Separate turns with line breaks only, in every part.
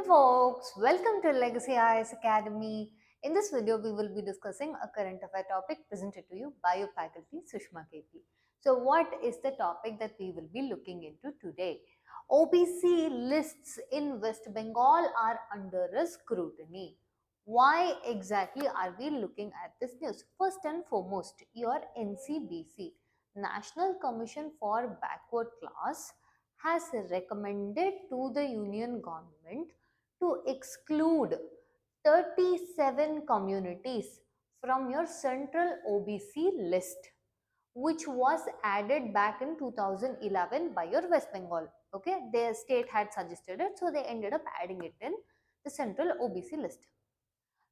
Hello folks, welcome to Legacy IAS Academy. In this video, we will be discussing a current affair topic presented to you by your faculty Sushma KP. So what is the topic that we will be looking into today? OBC lists in West Bengal are under a scrutiny. Why exactly are we looking at this news? First and foremost, your NCBC, National Commission for Backward Class, has recommended to the union government to exclude 37 communities from your Central OBC list, which was added back in 2011 by your West Bengal. Okay, their state had suggested it, so they ended up adding it in the Central OBC list.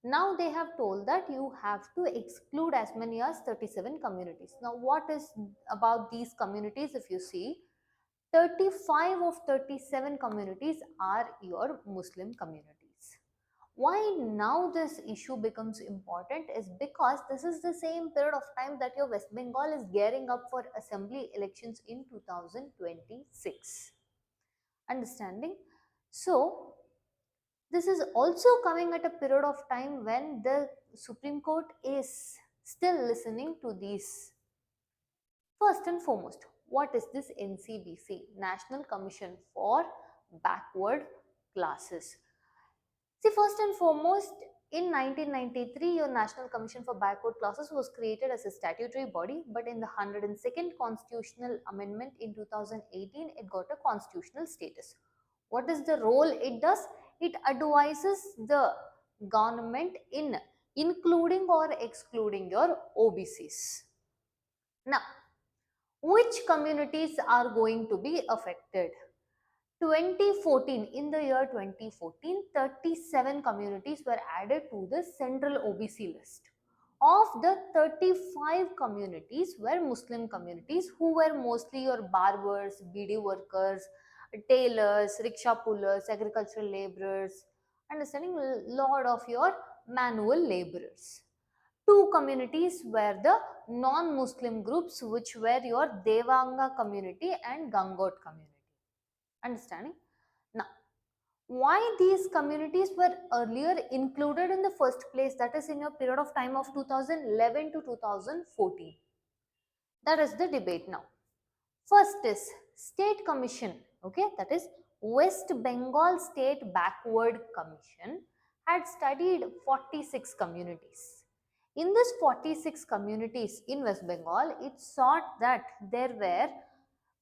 Now they have told that you have to exclude as many as 37 communities. Now, what is about these communities? If you see, 35 of 37 communities are your Muslim communities. Why now this issue becomes important is because this is the same period of time that your West Bengal is gearing up for assembly elections in 2026. Understanding? So, this is also coming at a period of time when the Supreme Court is still listening to these. First and foremost, what is this NCBC, National Commission for Backward Classes? See, first and foremost, in 1993, your National Commission for Backward Classes was created as a statutory body, but in the 102nd Constitutional Amendment in 2018, it got a constitutional status. What is the role it does? It advises the government in including or excluding your OBCs. Now, which communities are going to be affected? 2014, in the year 2014, 37 communities were added to the Central OBC list. Of the 35 communities were Muslim communities, who were mostly your barbers, BD workers, tailors, rickshaw pullers, agricultural laborers, understanding a lot of your manual laborers. Two communities were the non-Muslim groups, which were your Devanga community and Gangot community. Understanding? Now, why these communities were earlier included in the first place, that is in your period of time of 2011 to 2014? That is the debate now. First is State Commission, okay, that is West Bengal State Backward Commission had studied 46 communities. In this 46 communities in West Bengal, it sought that there were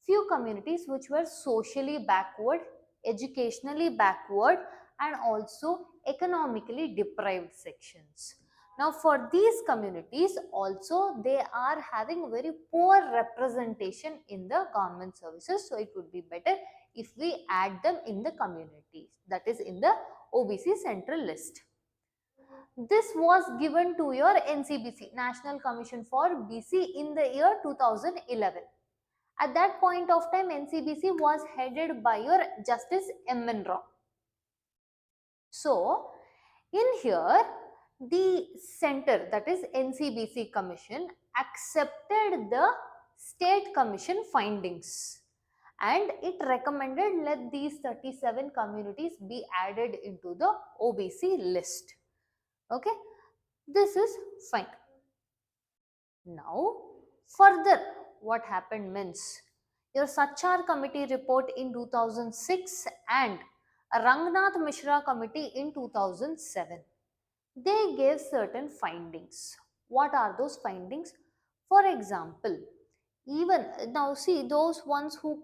few communities which were socially backward, educationally backward, and also economically deprived sections. Now, for these communities also, they are having very poor representation in the government services. So, it would be better if we add them in the communities, that is in the OBC central list. This was given to your NCBC, National Commission for BC, in the year 2011. At that point of time, NCBC was headed by your Justice M.N. Rao. So, in here, the center, that is NCBC Commission, accepted the State Commission findings and it recommended let these 37 communities be added into the OBC list. Okay, this is fine. Now, further, what happened means your Sachar committee report in 2006 and Rangnath Mishra committee in 2007. They gave certain findings. What are those findings? For example, even now see those ones who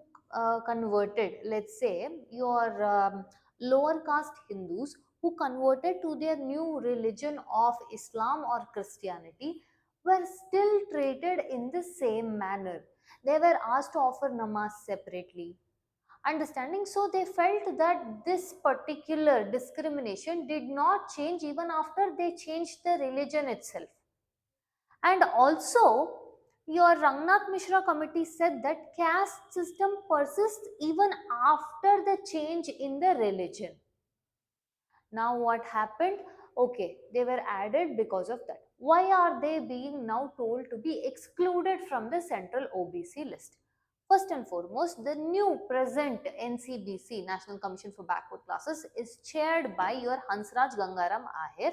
converted, let's say your lower caste Hindus who converted to their new religion of Islam or Christianity were still treated in the same manner. They were asked to offer namaz separately. Understanding? So they felt that this particular discrimination did not change even after they changed the religion itself. And also, your Rangnath Mishra committee said that caste system persists even after the change in the religion. Now what happened? Okay, they were added because of that. Why are they being now told to be excluded from the Central OBC list? First and foremost, the new present NCBC, National Commission for Backward Classes, is chaired by your Hansraj Gangaram Ahir.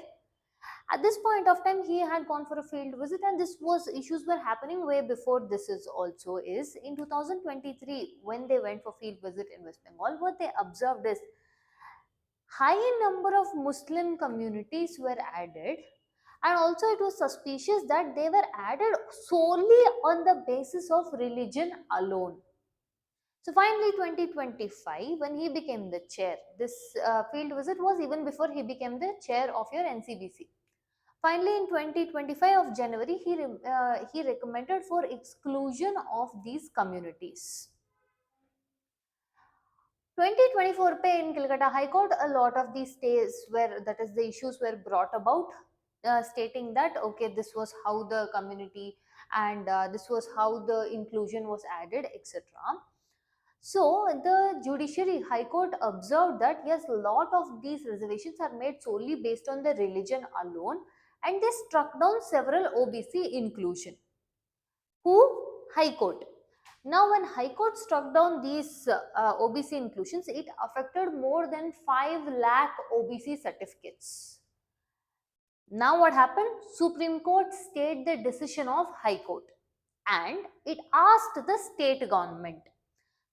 At this point of time, he had gone for a field visit, and this was issues were happening way before this is also is. In 2023, when they went for field visit in West Bengal, what they observed is high number of Muslim communities were added, and also it was suspicious that they were added solely on the basis of religion alone. So finally, 2025, when he became the chair, this field visit was even before he became the chair of your NCBC. Finally, in 2025 of January, he recommended for exclusion of these communities. 2024 pe in Calcutta High Court, a lot of these stays where that is the issues were brought about, stating that okay, this was how the community and this was how the inclusion was added, etc. So the Judiciary High Court observed that yes, a lot of these reservations are made solely based on the religion alone, and they struck down several OBC inclusion. Who? High Court. Now, when High Court struck down these OBC inclusions, it affected more than 5 lakh OBC certificates. Now, what happened? Supreme Court stayed the decision of High Court, and it asked the state government.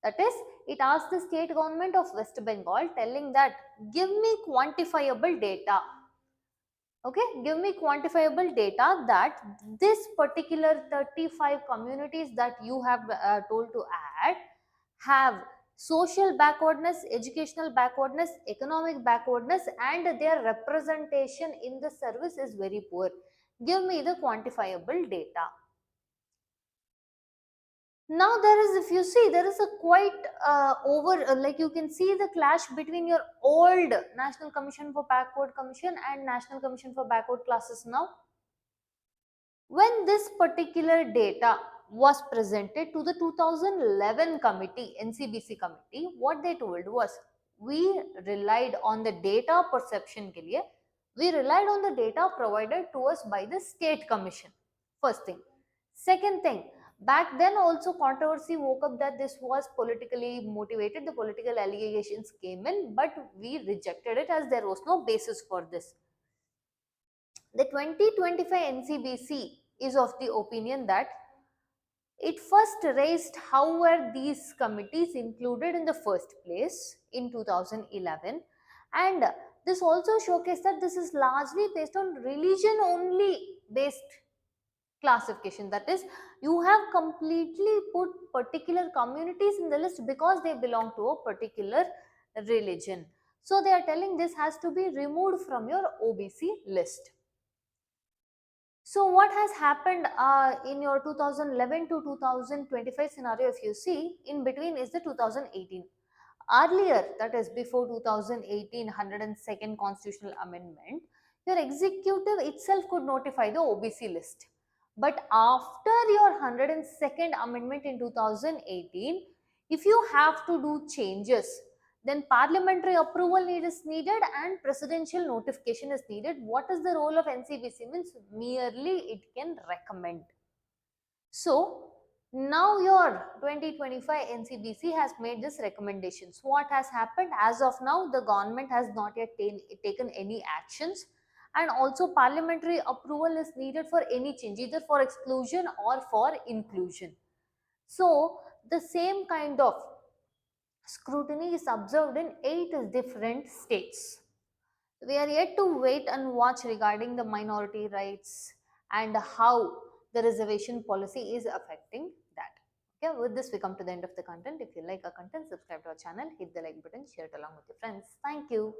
That is, it asked the state government of West Bengal, telling that give me quantifiable data. Okay, give me quantifiable data that this particular 35 communities that you have told to add have social backwardness, educational backwardness, economic backwardness, and their representation in the service is very poor. Give me the quantifiable data. Now there is, if you see, there is a quite like you can see the clash between your old National Commission for Backward Commission and National Commission for Backward Classes now. When this particular data was presented to the 2011 committee, NCBC committee, what they told was, we relied on the data perception ke liye, we relied on the data provided to us by the state commission. First thing. Second thing, back then also controversy woke up that this was politically motivated, the political allegations came in, but we rejected it as there was no basis for this. The 2025 NCBC is of the opinion that it first raised how were these committees included in the first place in 2011, and this also showcased that this is largely based on religion only based classification. That is, you have completely put particular communities in the list because they belong to a particular religion. So they are telling this has to be removed from your OBC list. So what has happened in your 2011 to 2025 scenario, if you see, in between is the 2018. Earlier, that is before 2018 102nd constitutional amendment, your executive itself could notify the OBC list. But after your 102nd amendment in 2018, if you have to do changes, then parliamentary approval is needed and presidential notification is needed. What is the role of NCBC? Means merely it can recommend. So now your 2025 NCBC has made this recommendations. What has happened? As of now, the government has not yet taken any actions, and also parliamentary approval is needed for any change, either for exclusion or for inclusion. So the same kind of scrutiny is observed in 8 different states. We are yet to wait and watch regarding the minority rights and how the reservation policy is affecting that. Okay, with this we come to the end of the content. If you like our content, subscribe to our channel, hit the like button, share it along with your friends. Thank you.